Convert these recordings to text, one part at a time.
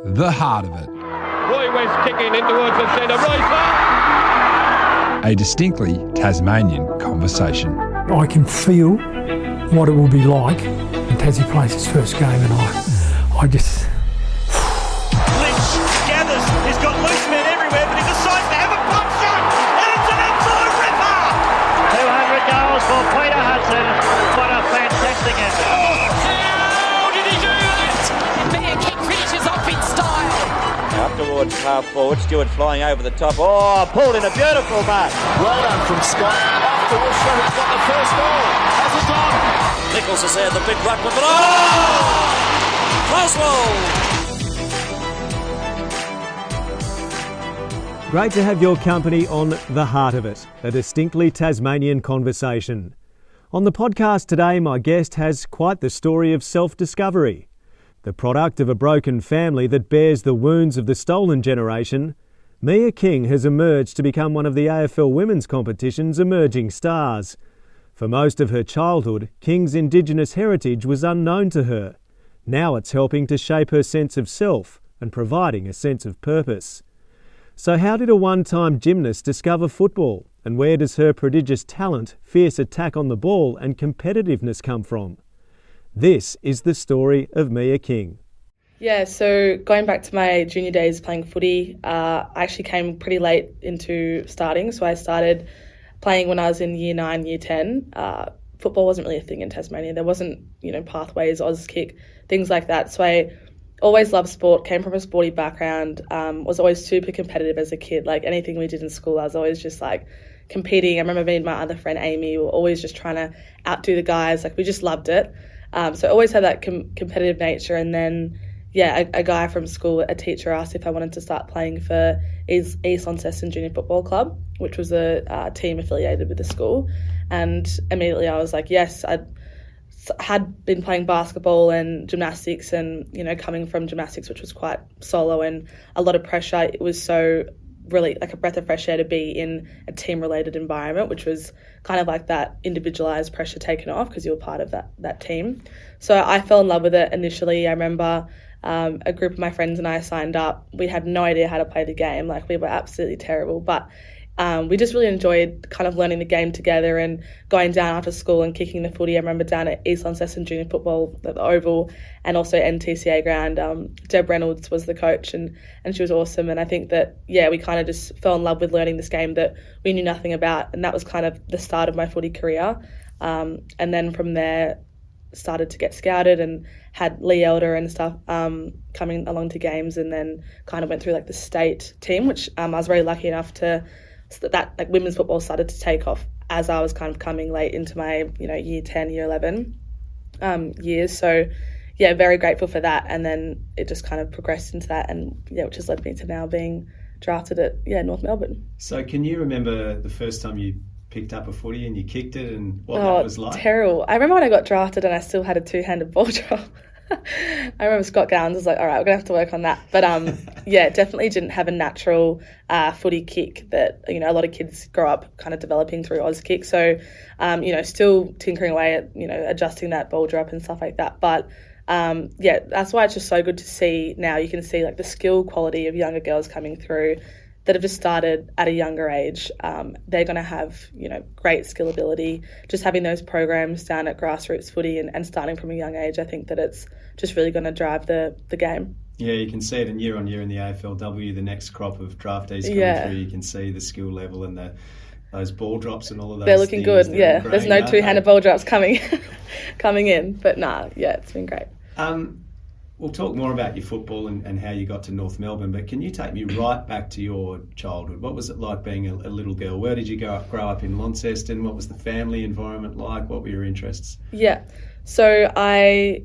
the heart of it. Roy West kicking in towards the centre. A distinctly Tasmanian conversation. I can feel what it will be like when Tassie plays his first game, and I just... Lynch gathers, he's got loose men everywhere, but he decides to have a pump shot, and it's an absolute ripper! 200 goals for Peter Hudson. What a fantastic effort. How did he do that? Mia King finishes off in style. Up towards half forward, Stewart flying over the top. Oh, pulled in a beautiful mark. Well done from Scott. Afterwards, he's got the first goal. Has it done? Nichols has had the big ruck with it. Oh! Close Great to have your company on The Heart of It, a distinctly Tasmanian conversation. On the podcast today, my guest has quite the story of self-discovery. The product of a broken family that bears the wounds of the stolen generation, Mia King has emerged to become one of the AFL Women's Competition's emerging stars. For most of her childhood, King's indigenous heritage was unknown to her. Now it's helping to shape her sense of self and providing a sense of purpose. So how did a one-time gymnast discover football? And where does her prodigious talent, fierce attack on the ball and competitiveness come from? This is the story of Mia King. Yeah, so going back to my junior days playing footy, I actually came pretty late into starting. So I started playing when I was in year 9, year 10. Football wasn't really a thing in Tasmania. There wasn't, pathways, Auskick, things like that. So I always loved sport, came from a sporty background, was always super competitive as a kid. Like anything we did in school, I was always just like competing. I remember me and my other friend Amy were always just trying to outdo the guys. Like we just loved it. So I always had that competitive nature. And then, a guy from school, a teacher, asked if I wanted to start playing for East Launceston Junior Football Club, which was a team affiliated with the school. And immediately I was like, yes. I had been playing basketball and gymnastics and, coming from gymnastics, which was quite solo and a lot of pressure. It was so really like a breath of fresh air to be in a team-related environment, which was kind of like that individualised pressure taken off because you were part of that team. So I fell in love with it initially. I remember a group of my friends and I signed up. We had no idea how to play the game. Like we were absolutely terrible, but we just really enjoyed kind of learning the game together and going down after school and kicking the footy. I remember down at East Launceston Junior Football, the Oval, and also NTCA ground. Deb Reynolds was the coach and she was awesome. And I think that, we kind of just fell in love with learning this game that we knew nothing about. And that was kind of the start of my footy career. And then from there, started to get scouted and had Lee Elder and stuff coming along to games, and then kind of went through like the state team, which I was very lucky enough to that like women's football started to take off as I was kind of coming late into my year 10, year 11 years. So very grateful for that, and then it just kind of progressed into that, and which has led me to now being drafted at North Melbourne. So can you remember the first time you picked up a footy and you kicked it and what that was like? Terrible. I remember when I got drafted and I still had a two-handed ball drop. I remember Scott Gowans was like, all right, we're going to have to work on that. But definitely didn't have a natural footy kick that, a lot of kids grow up kind of developing through Auskick. So, still tinkering away at, adjusting that ball drop and stuff like that. But that's why it's just so good to see now. You can see like the skill quality of younger girls coming through that have just started at a younger age. They're going to have, great skill ability. Just having those programs down at grassroots footy and starting from a young age, I think that it's just really going to drive the game. Yeah, you can see it year on year in the AFLW, the next crop of draftees coming through. You can see the skill level and those ball drops and all of those. They're looking good, Great, there's no two-handed ball drops coming in. But it's been great. We'll talk more about your football and how you got to North Melbourne, but can you take me right back to your childhood? What was it like being a little girl? Where did you grow up in Launceston? What was the family environment like? What were your interests? Yeah, so I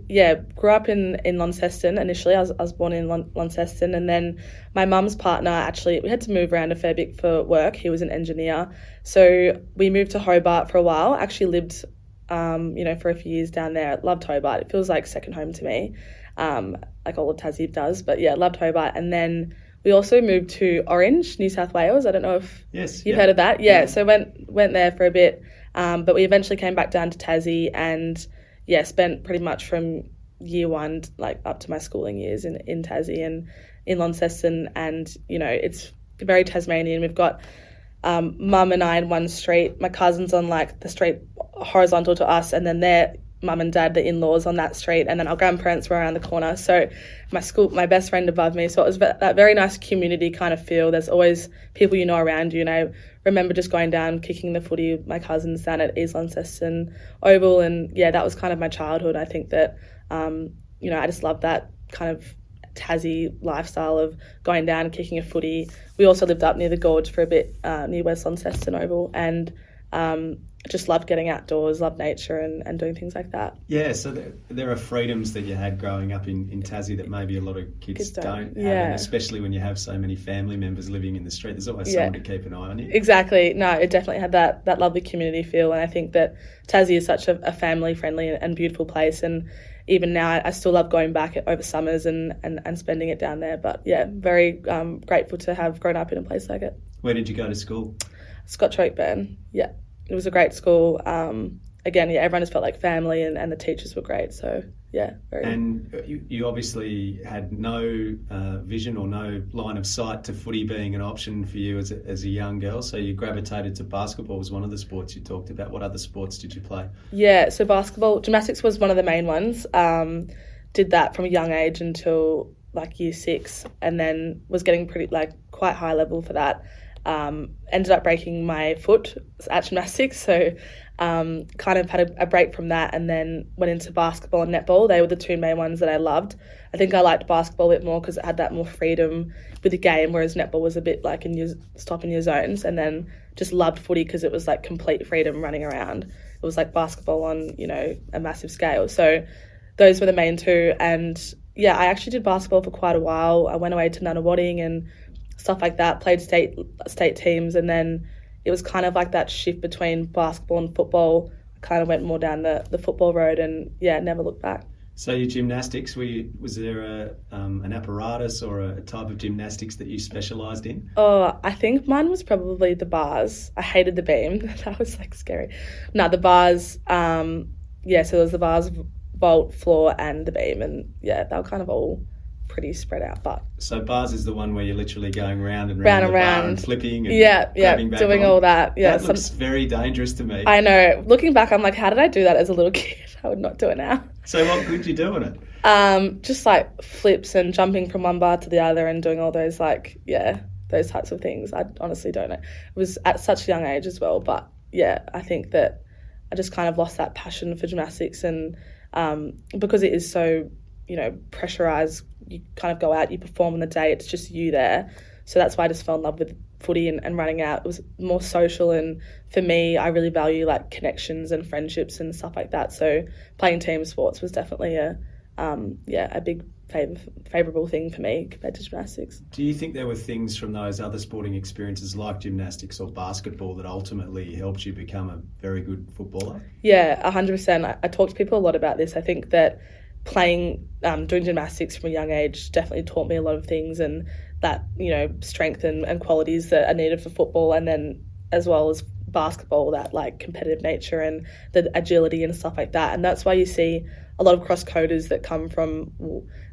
grew up in Launceston initially. I was born in Launceston, and then my mum's partner, actually, we had to move around a fair bit for work. He was an engineer. So we moved to Hobart for a while. Actually lived, for a few years down there. Loved Hobart. It feels like second home to me. Like all of Tassie does, but loved Hobart. And then we also moved to Orange, New South Wales. I don't know if you've heard of that. So went there for a bit, but we eventually came back down to Tassie and spent pretty much from year one, like up to my schooling years in Tassie and in Launceston. And, you know, it's very Tasmanian. We've got mum and I in one street, my cousins on like the street horizontal to us, and then their mum and dad, the in-laws, on that street, and then our grandparents were around the corner. So my best friend above me. So it was that very nice community kind of feel. There's always people you know around you. And I remember just going down, kicking the footy with my cousins down at East Launceston Oval. And yeah, that was kind of my childhood. I think that, you know, I just love that kind of Tassie lifestyle of going down and kicking a footy. We also lived up near the gorge for a bit, near West Launceston Oval, and just loved getting outdoors, loved nature and doing things like that. Yeah, so there are freedoms that you had growing up in Tassie that maybe a lot of kids don't have, and especially when you have so many family members living in the street, there's always someone to keep an eye on you. Exactly. No, it definitely had that lovely community feel, and I think that Tassie is such a family-friendly and beautiful place, and even now I still love going back over summers and spending it down there. But yeah, very grateful to have grown up in a place like it. Where did you go to school? Scotch Oakburn, yeah. It was a great school. Again, yeah, everyone just felt like family, and the teachers were great. So, yeah. And you obviously had no vision or no line of sight to footy being an option for you as a young girl. So you gravitated to basketball was one of the sports you talked about. What other sports did you play? Yeah, so basketball, gymnastics was one of the main ones. Did that from a young age until like year 6, and then was getting quite high level for that. Ended up breaking my foot at gymnastics, so kind of had a break from that, and then went into basketball and netball. They were the two main ones that I loved. I think I liked basketball a bit more because it had that more freedom with the game, whereas netball was a bit like stop in your zones, and then just loved footy because it was like complete freedom running around. It was like basketball on, you know, a massive scale. So those were the main two, and yeah, I actually did basketball for quite a while. I went away to Nunawading and stuff like that, played state teams, and then it was kind of like that shift between basketball and football. I kind of went more down the football road, and yeah, never looked back. So your gymnastics, was there an apparatus or a type of gymnastics that you specialised in? Oh, I think mine was probably the bars. I hated the beam. That was like scary. No, the bars, so there was the bars, vault, floor and the beam, and yeah, they were kind of all pretty spread out. But so bars is the one where you're literally going round and round and flipping and grabbing back doing on. all that. Yeah, that looks very dangerous to me. I know. Looking back, I'm like, how did I do that as a little kid? I would not do it now. So what could you do in it? Just like flips and jumping from one bar to the other and doing all those those types of things. I honestly don't know. It was at such a young age as well, but yeah, I think that I just kind of lost that passion for gymnastics, and because it is so, you know, pressurized, you kind of go out, you perform on the day, it's just you there. So that's why I just fell in love with footy and running out. It was more social, and for me, I really value like connections and friendships and stuff like that. So playing team sports was definitely a big favourable thing for me compared to gymnastics. Do you think there were things from those other sporting experiences like gymnastics or basketball that ultimately helped you become a very good footballer? Yeah, 100%. I talk to people a lot about this. I think that doing gymnastics from a young age definitely taught me a lot of things, and that, you know, strength and qualities that are needed for football, and then as well as basketball, that like competitive nature and the agility and stuff like that. And that's why you see a lot of cross-coders that come from,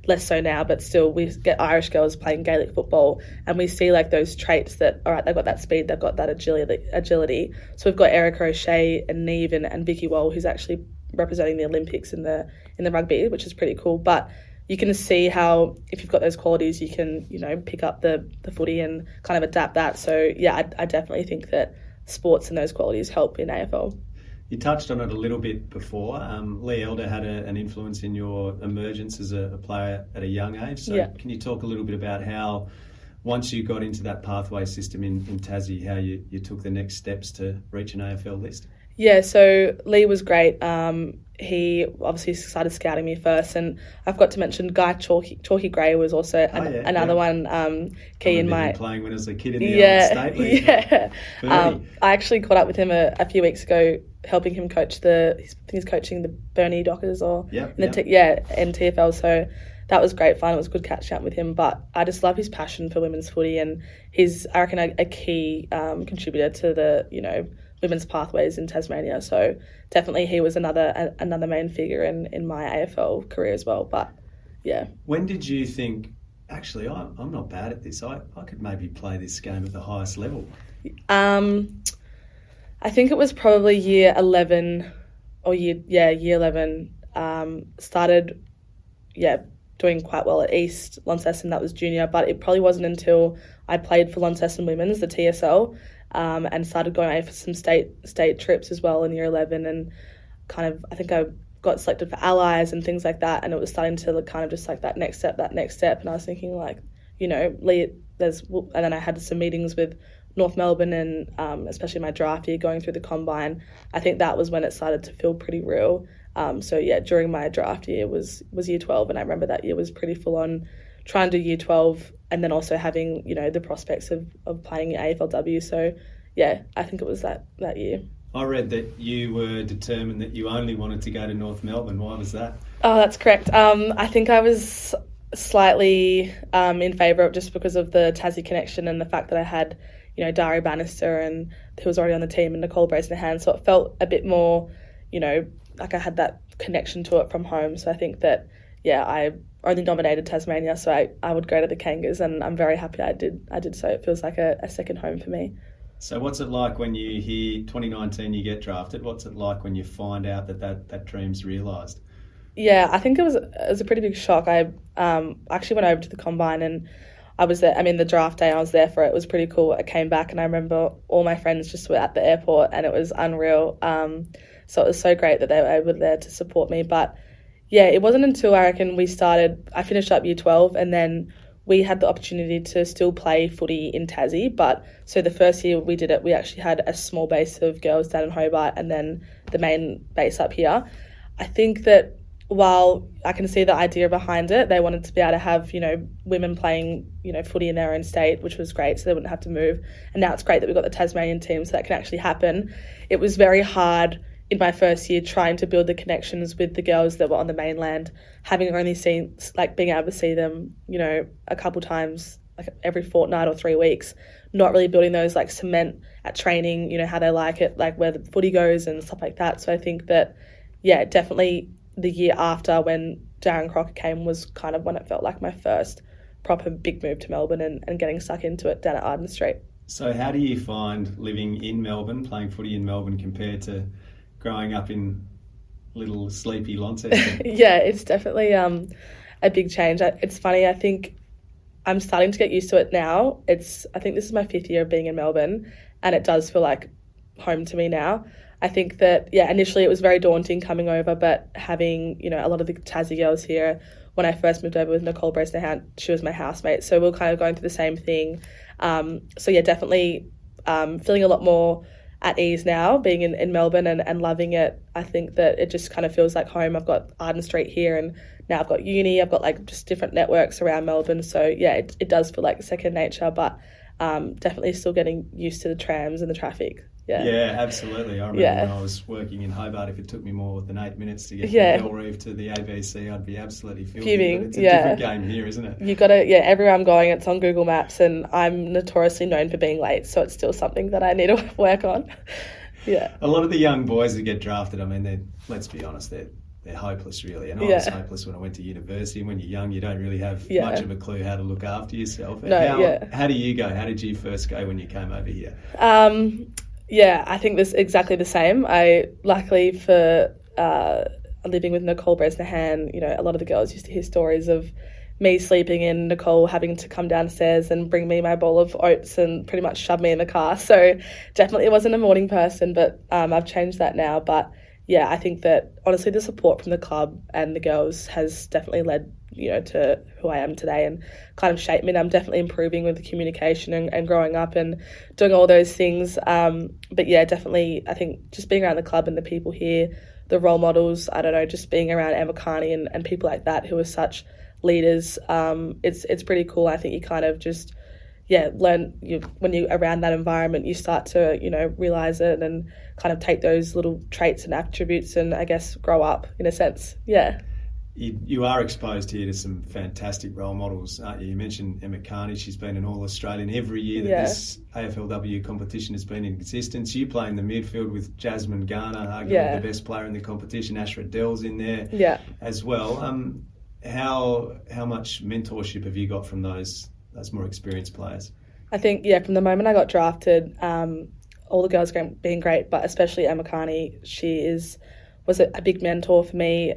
less so now, but still we get Irish girls playing Gaelic football, and we see like those traits that, all right, they've got that speed, they've got that agility. So we've got Erica O'Shea and Neve and Vicky Wall, who's actually representing the Olympics in the rugby, which is pretty cool. But you can see how if you've got those qualities, you can, you know, pick up the footy and kind of adapt that. So yeah, I definitely think that sports and those qualities help in AFL. You touched on it a little bit before. Lee Elder had an influence in your emergence as a player at a young age. So Can you talk a little bit about how, once you got into that pathway system in Tassie, how you took the next steps to reach an AFL list? Yeah, so Lee was great. He obviously started scouting me first, and I've got to mention Guy Chalky Gray was also another one key in my... playing when I was a kid in the old state league. Yeah. I actually caught up with him a few weeks ago, helping him coach he's coaching the Burnie Dockers in TFL. So that was great fun. It was good catching up with him, but I just love his passion for women's footy, and he's, I reckon, a key contributor to the, you know, women's pathways in Tasmania. So definitely he was another main figure in my AFL career as well. But yeah. When did you think, actually, I'm not bad at this. I could maybe play this game at the highest level? I think it was probably year 11 or year 11. Started, doing quite well at East Launceston. That was junior, but it probably wasn't until I played for Launceston Women's, the TSL, and started going out for some state trips as well in year 11, and I think I got selected for allies and things like that, and it was starting to look kind of just like that next step, and I was thinking like, and then I had some meetings with North Melbourne and especially my draft year going through the combine. I think that was when it started to feel pretty real. During my draft year was year 12, and I remember that year was pretty full on trying to do year 12 and then also having, the prospects of playing AFLW. So yeah, I think it was that year. I read that you were determined that you only wanted to go to North Melbourne. Why was that? Oh, that's correct. I think I was slightly in favour of, just because of the Tassie connection and the fact that I had, Dari Bannister and who was already on the team, and Nicole Brazen-Hand. So it felt a bit more, like I had that connection to it from home. So I think that, I only nominated Tasmania, so I would go to the Kangas, and I'm very happy I did so. It feels like a second home for me. So what's it like when you hear 2019 you get drafted? What's it like when you find out that dream's realised? Yeah, I think it was a pretty big shock. I actually went over to the combine, and I was there. I mean, the draft day I was there for it was pretty cool. I came back and I remember all my friends just were at the airport, and it was unreal. So it was so great that they were there to support me. But yeah, it wasn't until I reckon I finished up year 12, and then we had the opportunity to still play footy in Tassie. But so the first year we did it, we actually had a small base of girls down in Hobart and then the main base up here. I think that while I can see the idea behind it, they wanted to be able to have, women playing, footy in their own state, which was great, so they wouldn't have to move. And now it's great that we've got the Tasmanian team, so that can actually happen. It was very hard in my first year trying to build the connections with the girls that were on the mainland, having only seen, being able to see them, a couple times, every fortnight or 3 weeks, not really building those, cement at training, how they like it, where the footy goes and stuff like that. So I think that, definitely the year after when Darren Crocker came was kind of when it felt like my first proper big move to Melbourne and getting stuck into it down at Arden Street. So how do you find living in Melbourne, playing footy in Melbourne, compared to growing up in little sleepy Launceston? Yeah, it's definitely a big change. It's funny, I think I'm starting to get used to it now. I think this is my 5th year of being in Melbourne, and it does feel like home to me now. I think that, initially it was very daunting coming over, but having, a lot of the Tassie girls here, when I first moved over with Nicole Brazen-Hand, she was my housemate, so we were kind of going through the same thing. Definitely feeling a lot more at ease now, being in Melbourne and loving it. I think that it just kind of feels like home. I've got Arden Street here, and now I've got uni, I've got just different networks around Melbourne, so it does feel like second nature, but definitely still getting used to the trams and the traffic. Yeah, absolutely. I remember when I was working in Hobart, if it took me more than 8 minutes to get from Bellreeve to the ABC, I'd be absolutely fuming. But it's a different game here, isn't it? You got to, everywhere I'm going, it's on Google Maps, and I'm notoriously known for being late, so it's still something that I need to work on. Yeah. A lot of the young boys that get drafted, I mean, let's be honest, they're hopeless, really. And I was hopeless when I went to university. And when you're young, you don't really have much of a clue how to look after yourself. How do you go? How did you first go when you came over here? I think this exactly the same. I luckily for living with Nicole Brazen-Hand, a lot of the girls used to hear stories of me sleeping in, Nicole having to come downstairs and bring me my bowl of oats and pretty much shove me in the car. So definitely wasn't a morning person, but I've changed that now. But I think that honestly the support from the club and the girls has definitely led, to who I am today and kind of shaped me. And I'm definitely improving with the communication and growing up and doing all those things. But definitely I think just being around the club and the people here, the role models, I don't know, just being around Emma Carney and people like that who are such leaders, it's pretty cool. I think you kind of just learn when you're around that environment, you start to realize it and kind of take those little traits and attributes and I guess grow up in a sense. You are exposed here to some fantastic role models, aren't you? You mentioned Emma Carney. She's been an All-Australian every year that this AFLW competition has been in existence. You play in the midfield with Jasmine Garner, arguably the best player in the competition. Ash Riddell's in there as well. How much mentorship have you got from those more experienced players? I think, from the moment I got drafted, all the girls being great, but especially Emma Carney, she was a big mentor for me.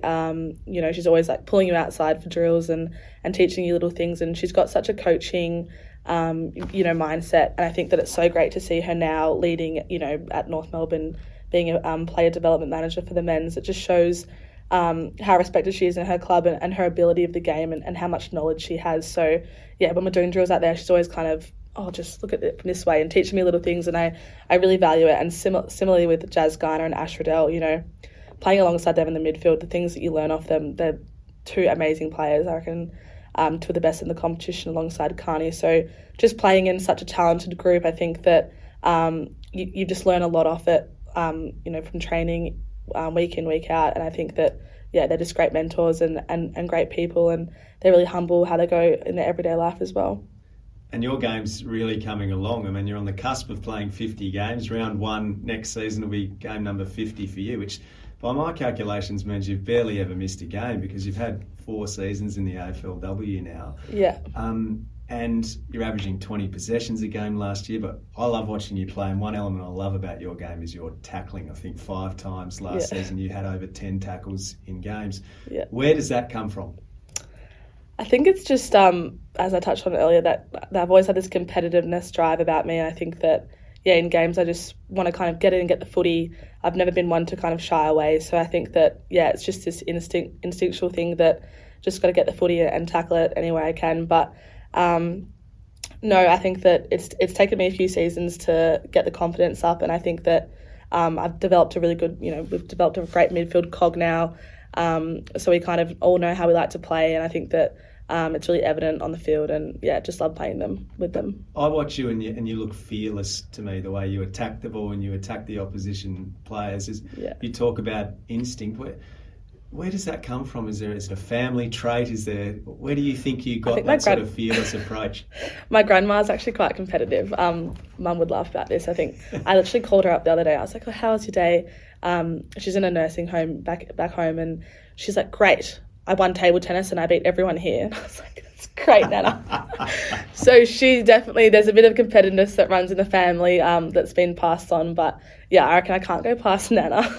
She's always like pulling you outside for drills and teaching you little things, and she's got such a coaching mindset, and I think that it's so great to see her now leading at North Melbourne, being a player development manager for the men's. It just shows how respected she is in her club and her ability of the game and how much knowledge she has. So when we're doing drills out there, she's always kind of, just look at it from this way and teaching me little things, and I really value it. And similarly with Jazz Garner and Ash Riddell, playing alongside them in the midfield, the things that you learn off them, they're two amazing players, I reckon, two of the best in the competition alongside Carney. So just playing in such a talented group, I think that you just learn a lot off it, from training week in, week out. And I think that, they're just great mentors and great people, and they're really humble how they go in their everyday life as well. And your game's really coming along. I mean, you're on the cusp of playing 50 games. Round 1 next season will be game number 50 for you, which by my calculations means you've barely ever missed a game, because you've had 4 seasons in the AFLW now. Yeah. And you're averaging 20 possessions a game last year, but I love watching you play, and one element I love about your game is your tackling. I think 5 times last season you had over 10 tackles in games. Yeah. Where does that come from? I think it's just, as I touched on earlier, that I've always had this competitiveness drive about me. And I think that, in games I just want to kind of get in and get the footy. I've never been one to kind of shy away. So I think that, it's just this instinctual thing that just got to get the footy and tackle it any way I can. But no, I think that it's taken me a few seasons to get the confidence up. And I think that I've developed a really good, we've developed a great midfield cog now. So we kind of all know how we like to play. And I think that it's really evident on the field, and just love playing with them. I watch you and you look fearless to me, the way you attack the ball and you attack the opposition players. You talk about instinct. Where does that come from? Is it a family trait? Where do you think you got that sort of fearless approach? My grandma's actually quite competitive. Mum would laugh about this. I think I literally called her up the other day. I was like, "How was your day?" She's in a nursing home back home, and she's like, "Great. I won table tennis and I beat everyone here." And I was like, "That's great, Nana." So there's a bit of competitiveness that runs in the family that's been passed on. But I reckon I can't go past Nana.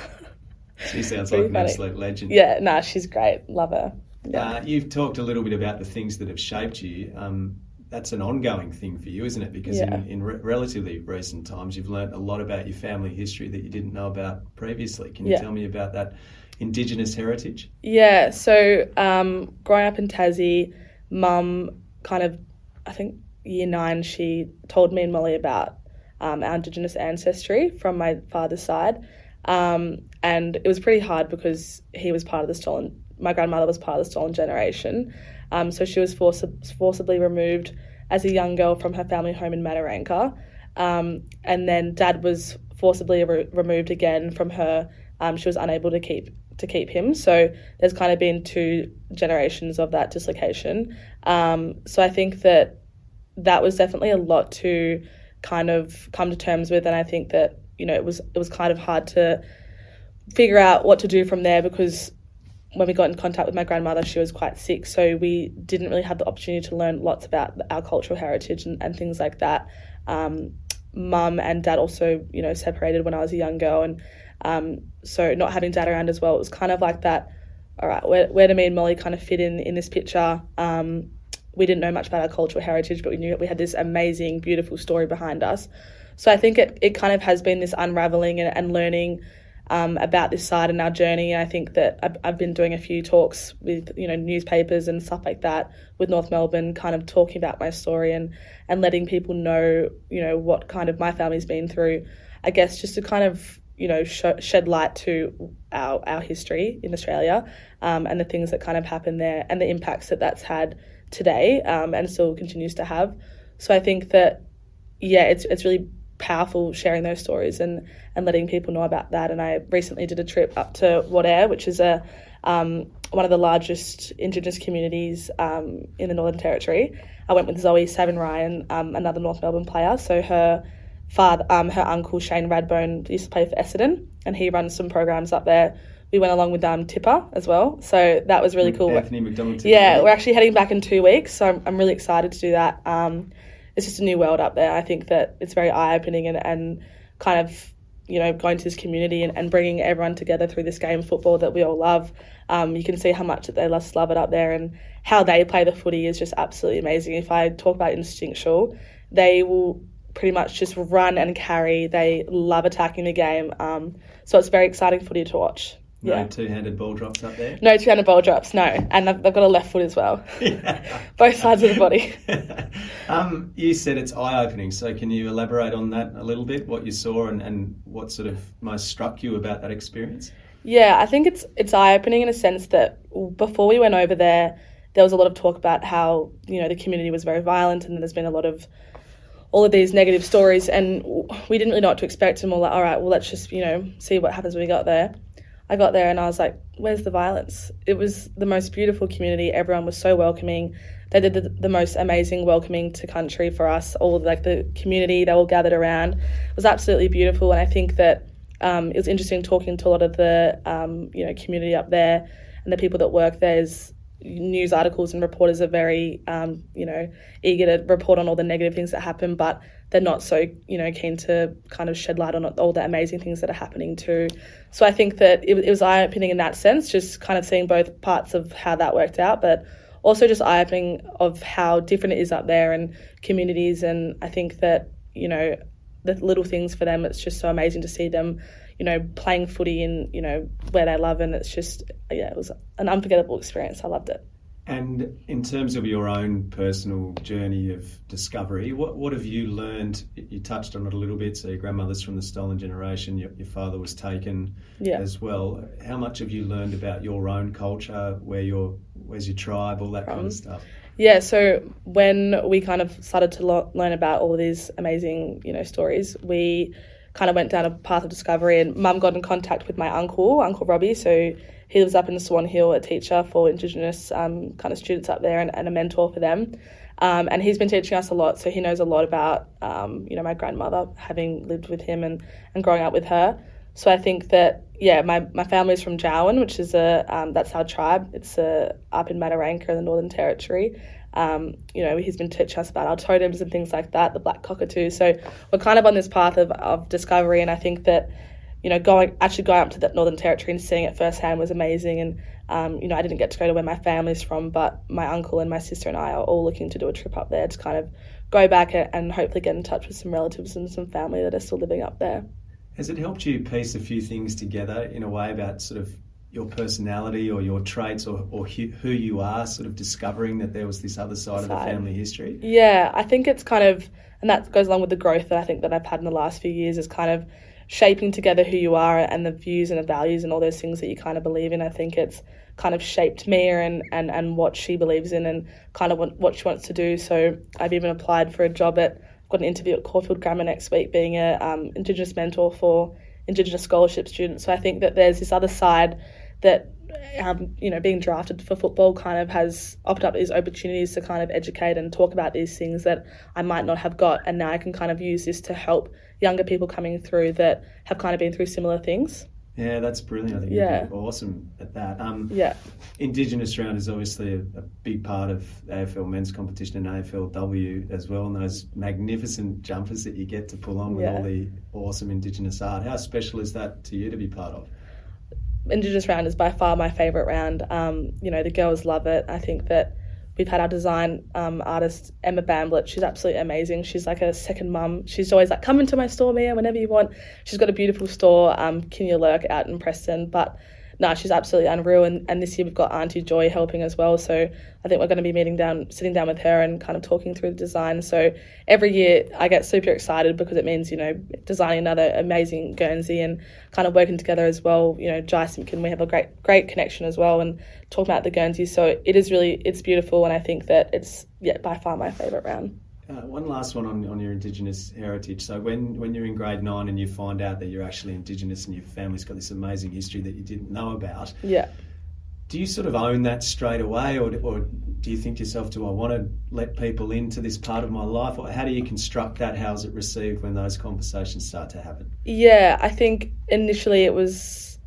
She sounds like an absolute legend. Yeah, no, she's great. Love her. Yeah. You've talked a little bit about the things that have shaped you. That's an ongoing thing for you, isn't it? Because in relatively recent times, you've learnt a lot about your family history that you didn't know about previously. Can you tell me about that indigenous heritage? Yeah, so growing up in Tassie, Mum kind of, I think year 9, she told me and Molly about our indigenous ancestry from my father's side. And it was pretty hard because my grandmother was part of the stolen generation. So she was forcibly removed as a young girl from her family home in Mataranka. And then Dad was forcibly removed again from her. She was unable to keep him. So there's kind of been 2 generations of that dislocation. So I think that was definitely a lot to kind of come to terms with. And I think that, it was kind of hard to figure out what to do from there, because when we got in contact with my grandmother, she was quite sick. So we didn't really have the opportunity to learn lots about our cultural heritage and things like that. Mum and Dad also, separated when I was a young girl. And so not having Dad around as well, it was kind of like that, all right, where do me and Molly kind of fit in this picture? We didn't know much about our cultural heritage, but we knew we had this amazing, beautiful story behind us. So I think it kind of has been this unravelling and learning about this side in our journey. And I think that I've been doing a few talks with, newspapers and stuff like that with North Melbourne, kind of talking about my story and letting people know, what kind of my family's been through, I guess, just to kind of, shed light to our history in Australia and the things that kind of happened there and the impacts that that's had today and still continues to have. So I think that, it's really powerful sharing those stories and letting people know about that. And I recently did a trip up to Wadair, which is a one of the largest indigenous communities in the Northern Territory. I went with Zoe Savin-Ryan, another North Melbourne player. So her father, her uncle Shane Radbone used to play for Essendon, and he runs some programs up there. We went along with Tipper as well, so that was really cool. Anthony McDonald. Yeah, we're actually heading back in 2 weeks, so I'm really excited to do that. It's just a new world up there. I think that it's very eye-opening and kind of, going to this community and bringing everyone together through this game of football that we all love. You can see how much that they love it up there, and how they play the footy is just absolutely amazing. If I talk about instinctual, they will pretty much just run and carry. They love attacking the game. So it's very exciting footy to watch. No two-handed ball drops up there? No two-handed ball drops, no. And they've got a left foot as well. Both sides of the body. You said it's eye-opening, so can you elaborate on that a little bit, what you saw and what sort of most struck you about that experience? Yeah, I think it's eye-opening in a sense that before we went over there was a lot of talk about how, the community was very violent, and there's been a lot of all of these negative stories, and we didn't really know what to expect, and we're like, all right, well, let's just, see what happens when we got there. I got there and I was like, where's the violence? It was the most beautiful community. Everyone was so welcoming. They did the most amazing welcoming to country for us. All the community, they all gathered around. It was absolutely beautiful. And I think that it was interesting talking to a lot of the, community up there and the people that work there. News articles and reporters are very, eager to report on all the negative things that happen, but they're not so, keen to kind of shed light on all the amazing things that are happening too. So I think that it was eye-opening in that sense, just kind of seeing both parts of how that worked out, but also just eye-opening of how different it is up there and communities. And I think that, the little things for them, it's just so amazing to see them, playing footy in, where they love. And it's just, it was an unforgettable experience. I loved it. And in terms of your own personal journey of discovery, what have you learned? You touched on it a little bit. So your grandmother's from the stolen generation, your father was taken as well. How much have you learned about your own culture, where's your tribe, all that kind of stuff? Yeah, so when we kind of started to learn about all of these amazing, stories, we kind of went down a path of discovery, and Mum got in contact with my Uncle Robbie. So he lives up in Swan Hill, a teacher for indigenous kind of students up there and a mentor for them. And he's been teaching us a lot, so he knows a lot about, my grandmother, having lived with him and growing up with her. So I think that, my family is from Jawan, which is that's our tribe. It's up in Mataranka in the Northern Territory. He's been teaching us about our totems and things like that, the black cockatoo. So we're kind of on this path of discovery, and I think that, going up to that Northern Territory and seeing it firsthand was amazing. And, I didn't get to go to where my family's from, but my uncle and my sister and I are all looking to do a trip up there to kind of go back and hopefully get in touch with some relatives and some family that are still living up there. Has it helped you piece a few things together in a way about sort of your personality or your traits or who you are, sort of discovering that there was this other side of the family history? Yeah, I think it's kind of, and that goes along with the growth that I think that I've had in the last few years, is kind of shaping together who you are and the views and the values and all those things that you kind of believe in. I think it's kind of shaped Mia and what she believes in and kind of what she wants to do. So I've even applied for a job I've got an interview at Caulfield Grammar next week, being a Indigenous mentor for Indigenous scholarship students. So I think that there's this other side that, being drafted for football kind of has opened up these opportunities to kind of educate and talk about these things that I might not have got. And now I can kind of use this to help younger people coming through that have kind of been through similar things. Yeah, that's brilliant. I think you'd be awesome at that. Indigenous round is obviously a big part of AFL men's competition and AFLW as well, and those magnificent jumpers that you get to pull on with all the awesome Indigenous art. How special is that to you to be part of? Indigenous round is by far my favourite round. The girls love it. I think that we've had our design artist, Emma Bamblett. She's absolutely amazing. She's like a second mum. She's always like, come into my store, Mia, whenever you want. She's got a beautiful store, Kinya Lurk, out in Preston. But no, she's absolutely unreal. And this year we've got Auntie Joy helping as well. So I think we're going to be sitting down with her and kind of talking through the design. So every year I get super excited because it means, designing another amazing Guernsey and kind of working together as well. Jai Simpkin, we have a great connection as well, and talking about the Guernsey. So it's beautiful, and I think that it's by far my favourite round. One last one on your Indigenous heritage. So when you're in grade 9 and you find out that you're actually Indigenous and your family's got this amazing history that you didn't know about, Do you sort of own that straight away, or do you think to yourself, do I want to let people into this part of my life? Or how do you construct that? How is it received when those conversations start to happen? Yeah, I think initially it was,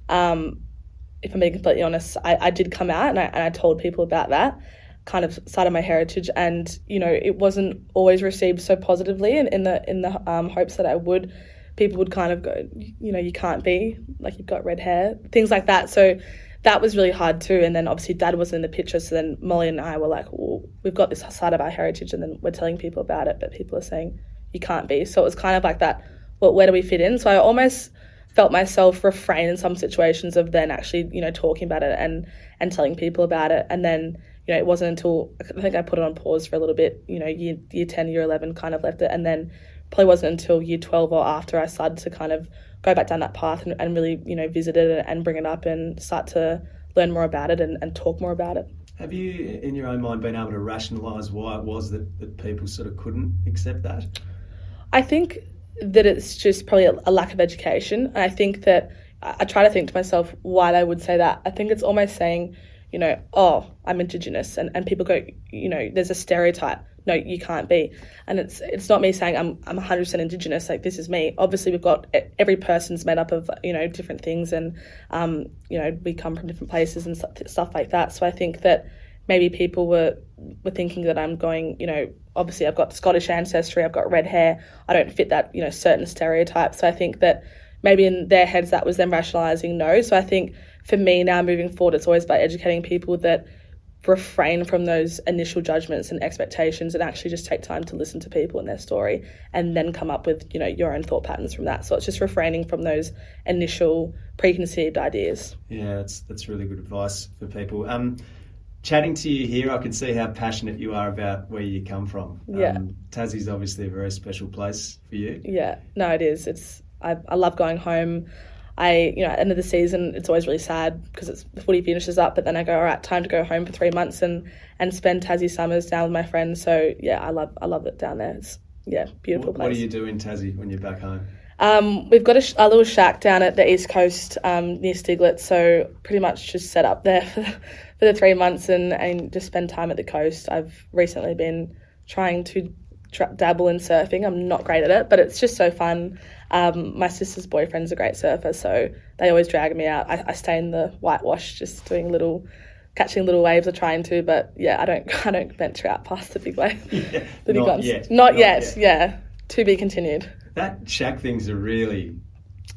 if I'm being completely honest, I did come out and I told people about that kind of side of my heritage, and it wasn't always received so positively in the hopes that I would. People would kind of go, you can't be, like, you've got red hair, things like that. So that was really hard too. And then obviously Dad wasn't in the picture, so then Molly and I were like, well, we've got this side of our heritage, and then we're telling people about it, but people are saying you can't be. So it was kind of like that, well, where do we fit in? So I almost felt myself refrain in some situations of then actually, talking about it and telling people about it. And then, it wasn't until, I think I put it on pause for a little bit, year 10, year 11 kind of left it. And then probably wasn't until year 12 or after I started to kind of go back down that path and really, visit it and bring it up and start to learn more about it and talk more about it. Have you, in your own mind, been able to rationalise why it was that people sort of couldn't accept that? I think that it's just probably a lack of education. And I think that I try to think to myself why they would say that. I think it's almost saying, oh, I'm indigenous, and people go, there's a stereotype. No, you can't be. And it's not me saying I'm 100% indigenous, like this is me. Obviously we've got, every person's made up of, different things, and, we come from different places and stuff like that. So I think that maybe people were thinking that I'm going, obviously I've got Scottish ancestry, I've got red hair, I don't fit that, certain stereotype. So I think that maybe in their heads that was them rationalising no. So I think for me now moving forward, it's always about educating people that refrain from those initial judgments and expectations and actually just take time to listen to people and their story and then come up with, your own thought patterns from that. So it's just refraining from those initial preconceived ideas. Yeah, that's really good advice for people. Chatting to you here, I can see how passionate you are about where you come from. Yeah. Tassie's obviously a very special place for you. Yeah, no, it is. I love going home. At the end of the season, it's always really sad because the footy finishes up, but then I go, all right, time to go home for 3 months and spend Tassie summers down with my friends. So yeah, I love it down there. It's beautiful place. What do you do in Tassie when you're back home? We've got a little shack down at the East Coast near Stiglitz, so pretty much just set up there for the 3 months and just spend time at the coast. I've recently been trying to dabble in surfing. I'm not great at it, but it's just so fun. My sister's boyfriend's a great surfer, so they always drag me out. I stay in the whitewash, just catching little waves or trying to, but yeah, I don't venture out past the big wave. Yeah, Not yet. Yeah, to be continued. That shack thing's a really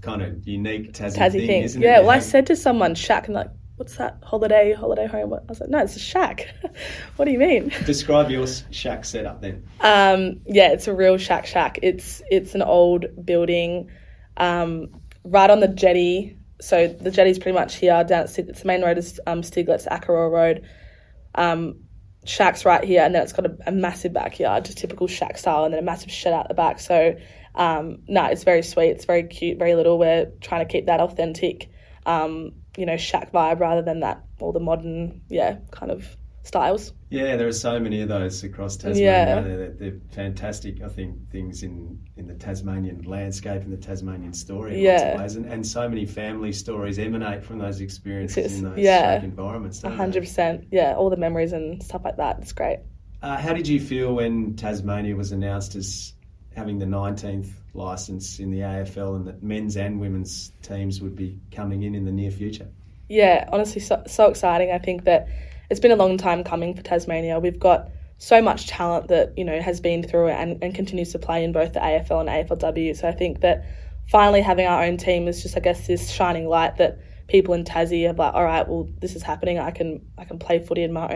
kind of unique Tassie thing, isn't it? Yeah, well, I said to someone, shack, and like, what's that, holiday home? I was like, no, it's a shack. What do you mean? Describe your shack setup then. Yeah, it's a real shack. It's an old building right on the jetty. So the jetty's pretty much here down at Stiglitz. The main road is Stiglitz, Ackoroa Road. Shack's right here, and then it's got a massive backyard, just typical shack style, and then a massive shed out the back. So, it's very sweet. It's very cute, very little. We're trying to keep that authentic, shack vibe rather than that all the modern, kind of styles. Yeah, there are so many of those across Tasmania. Yeah. They're fantastic, I think, things in the Tasmanian landscape and the Tasmanian story in lots of ways. And so many family stories emanate from those experiences in those shack environments. 100%. Yeah, all the memories and stuff like that. It's great. How did you feel when Tasmania was announced as having the 19th licence in the AFL and that men's and women's teams would be coming in the near future? Yeah, honestly, so exciting. I think that it's been a long time coming for Tasmania. We've got so much talent that, has been through it and continues to play in both the AFL and AFLW. So I think that finally having our own team is just, I guess, this shining light that people in Tassie are like, all right, well, this is happening. I can play footy in my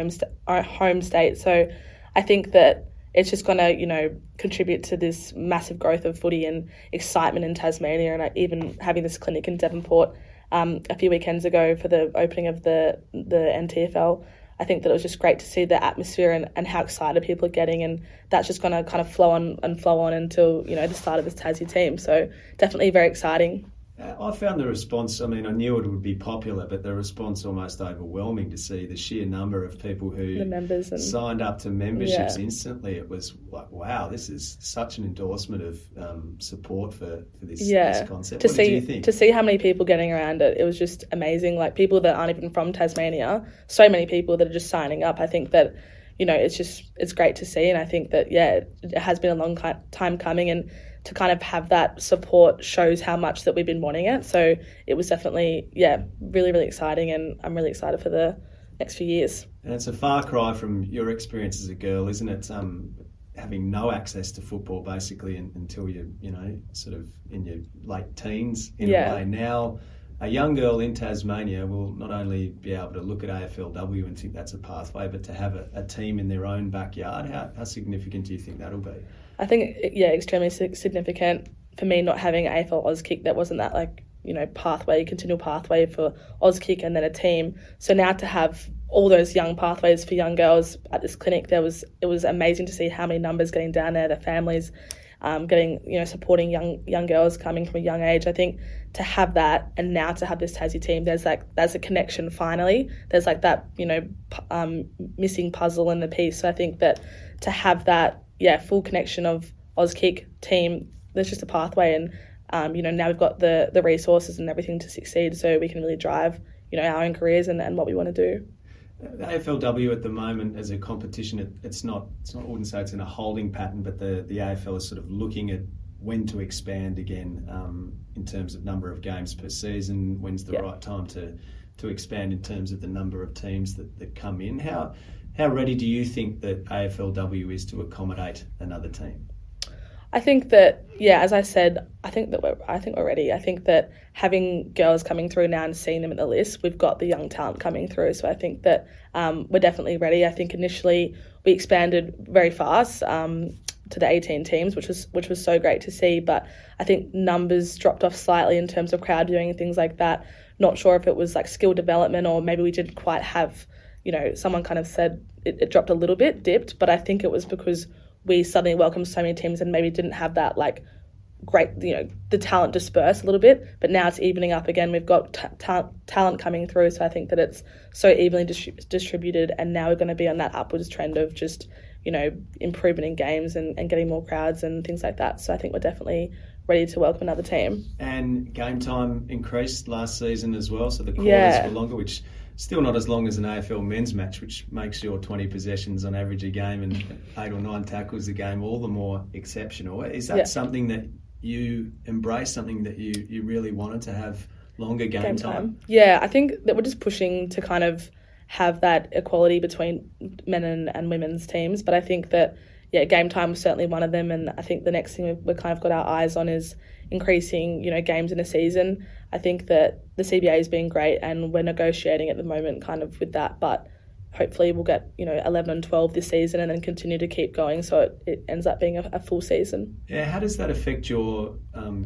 home state. So I think that it's just going to, contribute to this massive growth of footy and excitement in Tasmania. And even having this clinic in Devonport a few weekends ago for the opening of the NTFL, I think that it was just great to see the atmosphere and how excited people are getting, and that's just going to kind of flow on until, the start of this Tassie team. So definitely very exciting. I found the response, I mean, I knew it would be popular, but the response almost overwhelming to see the sheer number of people who signed up to memberships instantly. It was like, wow, this is such an endorsement of support for this concept. What did you think? To see how many people getting around it, it was just amazing. Like people that aren't even from Tasmania, so many people that are just signing up. I think that, it's great to see. And I think that, it has been a long time coming, and to kind of have that support shows how much that we've been wanting it. So it was definitely, really, really exciting, and I'm really excited for the next few years. And it's a far cry from your experience as a girl, isn't it? Having no access to football basically until you're, sort of in your late teens in a way. Now, a young girl in Tasmania will not only be able to look at AFLW and think that's a pathway, but to have a team in their own backyard. How significant do you think that'll be? I think, extremely significant for me not having AFL Auskick. That wasn't that continual pathway for Auskick and then a team. So now to have all those young pathways for young girls at this clinic, it was amazing to see how many numbers getting down there, their families getting, supporting young girls coming from a young age. I think to have that, and now to have this Tassie team, there's a connection finally. There's that, missing puzzle in the piece. So I think that to have that, full connection of Auskick team, there's just a pathway, and now we've got the resources and everything to succeed, so we can really drive our own careers and what we want to do. The AFLW at the moment as a competition, it's not, I wouldn't say it's in a holding pattern, but the AFL is sort of looking at when to expand again in terms of number of games per season, when's the right time to expand in terms of the number of teams that come in. How ready do you think that AFLW is to accommodate another team? I think that, as I said, I think we're ready. I think that having girls coming through now and seeing them in the list, we've got the young talent coming through. So I think that we're definitely ready. I think initially we expanded very fast to the 18 teams, which was so great to see. But I think numbers dropped off slightly in terms of crowd viewing and things like that. Not sure if it was skill development, or maybe we didn't quite have, someone kind of said it dropped a little bit, dipped. But I think it was because we suddenly welcomed so many teams and maybe didn't have that great, the talent dispersed a little bit, but now it's evening up again. We've got talent coming through, so I think that it's so evenly distributed, and now we're going to be on that upwards trend of just, improvement in games and getting more crowds and things like that. So I think we're definitely ready to welcome another team. And game time increased last season as well, so the quarters were longer, which still not as long as an AFL men's match, which makes your 20 possessions on average a game and 8 or 9 tackles a game all the more exceptional. Is that something that you embrace, something that you really wanted to have longer game time? Yeah, I think that we're just pushing to kind of have that equality between men and women's teams. But I think that, game time was certainly one of them. And I think the next thing we've kind of got our eyes on is increasing, games in a season. I think that the CBA has been great, and we're negotiating at the moment kind of with that, but hopefully we'll get 11 and 12 this season and then continue to keep going, so it ends up being a full season. How does that affect your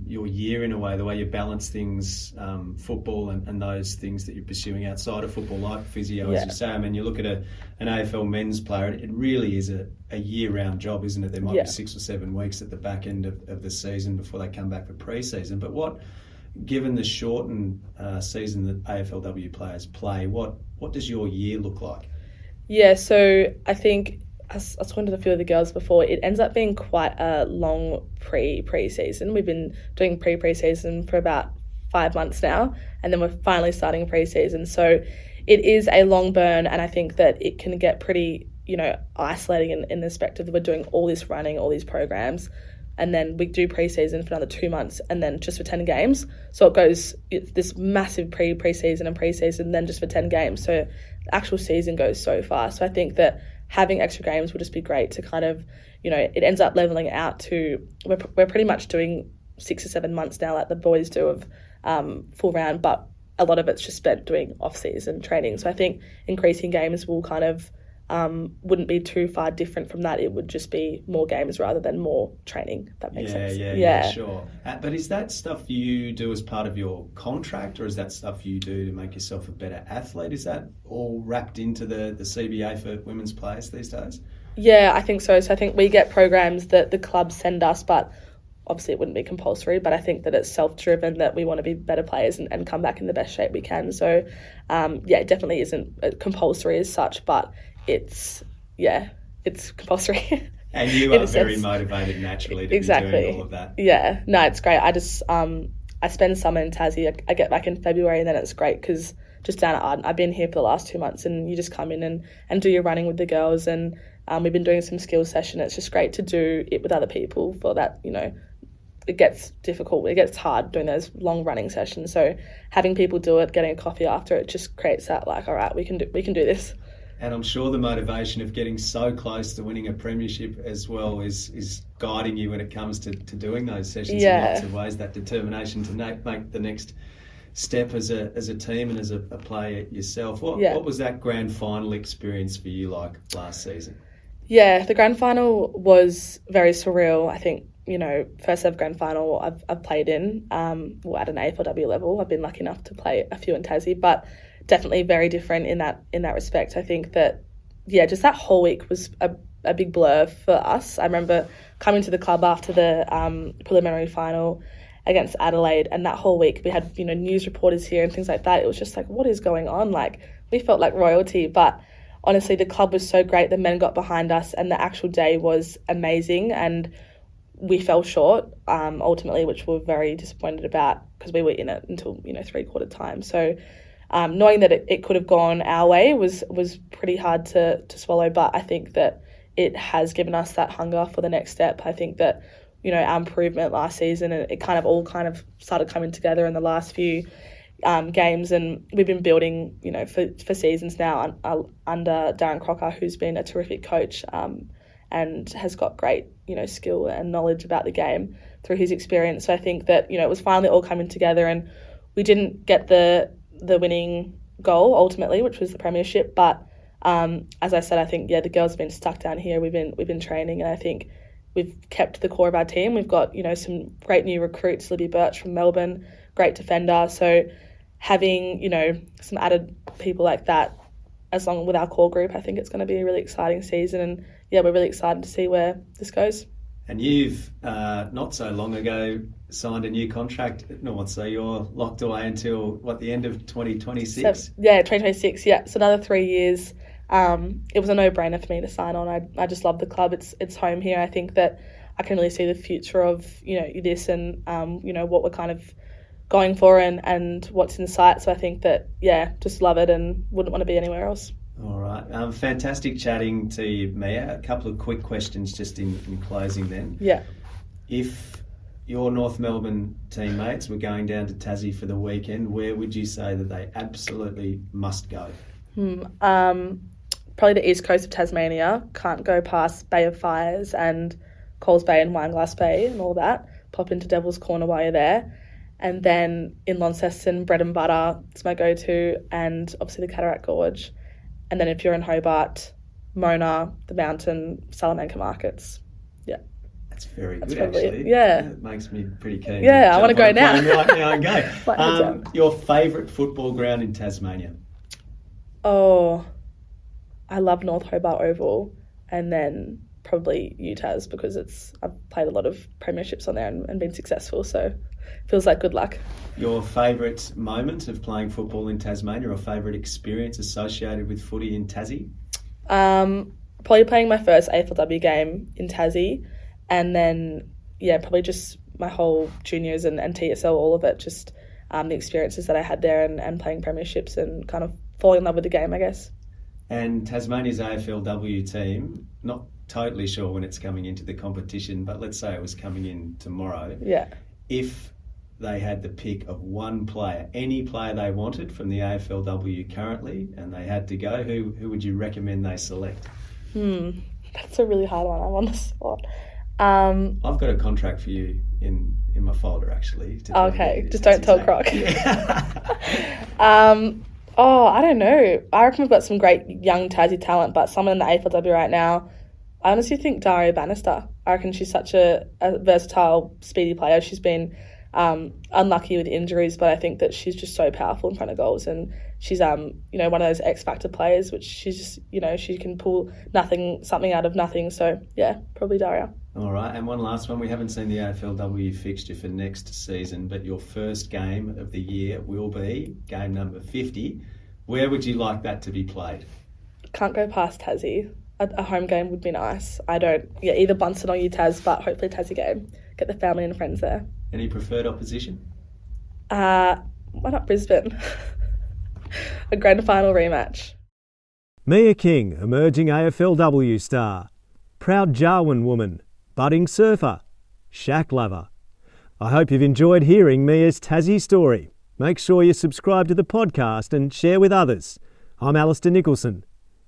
year in a way, the way you balance things, football and those things that you're pursuing outside of football, like physio, as you say? I mean, you look at an AFL men's player, it really is a year-round job, isn't it? There might be 6 or 7 weeks at the back end of the season before they come back for pre-season, but given the shortened season that AFLW players play, what does your year look like? Yeah, so I think, I was talking to a few of the girls before, it ends up being quite a long pre-season. We've been doing pre-season for about 5 months now, and then we're finally starting pre-season. So it is a long burn, and I think that it can get pretty, isolating in the respect of we're doing all this running, all these programs, and then we do pre-season for another 2 months, and then just for 10 games. So it goes this massive pre-season and pre-season, then just for 10 games. So the actual season goes so fast. So I think that having extra games would just be great to kind of, it ends up leveling out to, we're pretty much doing 6 or 7 months now, like the boys do, of full round, but a lot of it's just spent doing off-season training. So I think increasing games will kind of, wouldn't be too far different from that. It would just be more games rather than more training, if that makes sense. Yeah, sure. But is that stuff you do as part of your contract, or is that stuff you do to make yourself a better athlete? Is that all wrapped into the CBA for women's players these days? Yeah, I think so. So I think we get programs that the clubs send us, but obviously it wouldn't be compulsory, but I think that it's self-driven, that we want to be better players and come back in the best shape we can. So, it definitely isn't compulsory as such, but it's compulsory. And you are very motivated naturally to be doing all of that. Yeah, no, it's great. I just, I spend summer in Tassie. I get back in February, and then it's great because just down at Arden, I've been here for the last 2 months, and you just come in and do your running with the girls, and we've been doing some skills session. It's just great to do it with other people for that, it gets difficult. It gets hard doing those long running sessions. So having people do it, getting a coffee after, it just creates that all right, we can do this. And I'm sure the motivation of getting so close to winning a premiership as well is guiding you when it comes to doing those sessions in lots of ways. That determination to make the next step as a team and as a player yourself. What was that grand final experience for you like last season? Yeah, the grand final was very surreal. I think, first ever grand final I've played in at an AFLW level. I've been lucky enough to play a few in Tassie, but definitely very different in that respect. I think that, just that whole week was a big blur for us. I remember coming to the club after the preliminary final against Adelaide, and that whole week we had, news reporters here and things like that. It was just like, what is going on? Like, we felt like royalty, but honestly, the club was so great. The men got behind us, and the actual day was amazing, and we fell short ultimately, which we're very disappointed about because we were in it until 3/4 time. So knowing that it could have gone our way was pretty hard to swallow, but I think that it has given us that hunger for the next step. I think that our improvement last season, and it kind of started coming together in the last few games, and we've been building for seasons now under Darren Crocker, who's been a terrific coach and has got great skill and knowledge about the game through his experience. So I think that it was finally all coming together, and we didn't get the winning goal ultimately, which was the premiership, but as I said, I think the girls have been stuck down here. We've been training, and I think we've kept the core of our team. We've got some great new recruits, Libby Birch from Melbourne, great defender. So having some added people like that, as long with our core group, I think it's going to be a really exciting season, and we're really excited to see where this goes. And you've not so long ago signed a new contract. So you're locked away until the end of 2026? 2026. Yeah, so another 3 years. It was a no-brainer for me to sign on. I just love the club. It's home here. I think that I can really see the future of this and what we're kind of going for and what's in sight. So I think that just love it and wouldn't want to be anywhere else. All right. Fantastic chatting to you, Mia. A couple of quick questions just in closing then. Yeah. If your North Melbourne teammates were going down to Tassie for the weekend, where would you say that they absolutely must go? Probably the east coast of Tasmania. Can't go past Bay of Fires and Coles Bay and Wineglass Bay and all that. Pop into Devil's Corner while you're there. And then in Launceston, bread and butter is my go-to, and obviously the Cataract Gorge. And then if you're in Hobart, Mona, the Mountain, Salamanca markets. Yeah. That's very good, actually. Yeah. It makes me pretty keen. Yeah, I want to go now. Right now and go. Your favourite football ground in Tasmania? Oh, I love North Hobart Oval, and then probably UTAS because I've played a lot of premierships on there and been successful, so it feels like good luck. Your favourite moment of playing football in Tasmania, or favourite experience associated with footy in Tassie? Probably playing my first AFLW game in Tassie, and then probably just my whole juniors and TSL, all of it, just the experiences that I had there and playing premierships and kind of falling in love with the game, I guess. And Tasmania's AFLW team, not totally sure when it's coming into the competition, but let's say it was coming in tomorrow. Yeah. If they had the pick of one player, any player they wanted from the AFLW currently, and they had to go, who would you recommend they select? That's a really hard one. I'm on the spot. I've got a contract for you in my folder, actually. Okay, just don't tell Croc. I don't know. I reckon we've got some great young Tassie talent, but someone in the AFLW right now, I honestly think Daria Bannister. I reckon she's such a versatile, speedy player. She's been unlucky with injuries, but I think that she's just so powerful in front of goals, and she's one of those X factor players, which she's just she can pull something out of nothing. So yeah, probably Daria. All right, and one last one. We haven't seen the AFLW fixture for next season, but your first game of the year will be game number 50. Where would you like that to be played? Can't go past Tassie. A home game would be nice. Either Bunston or UTAS, but hopefully Tassie game. Get the family and friends there. Any preferred opposition? Why not Brisbane? A grand final rematch. Mia King, emerging AFLW star. Proud Jarwin woman. Budding surfer. Shack lover. I hope you've enjoyed hearing Mia's Tassie story. Make sure you subscribe to the podcast and share with others. I'm Alistair Nicholson.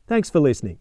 Thanks for listening.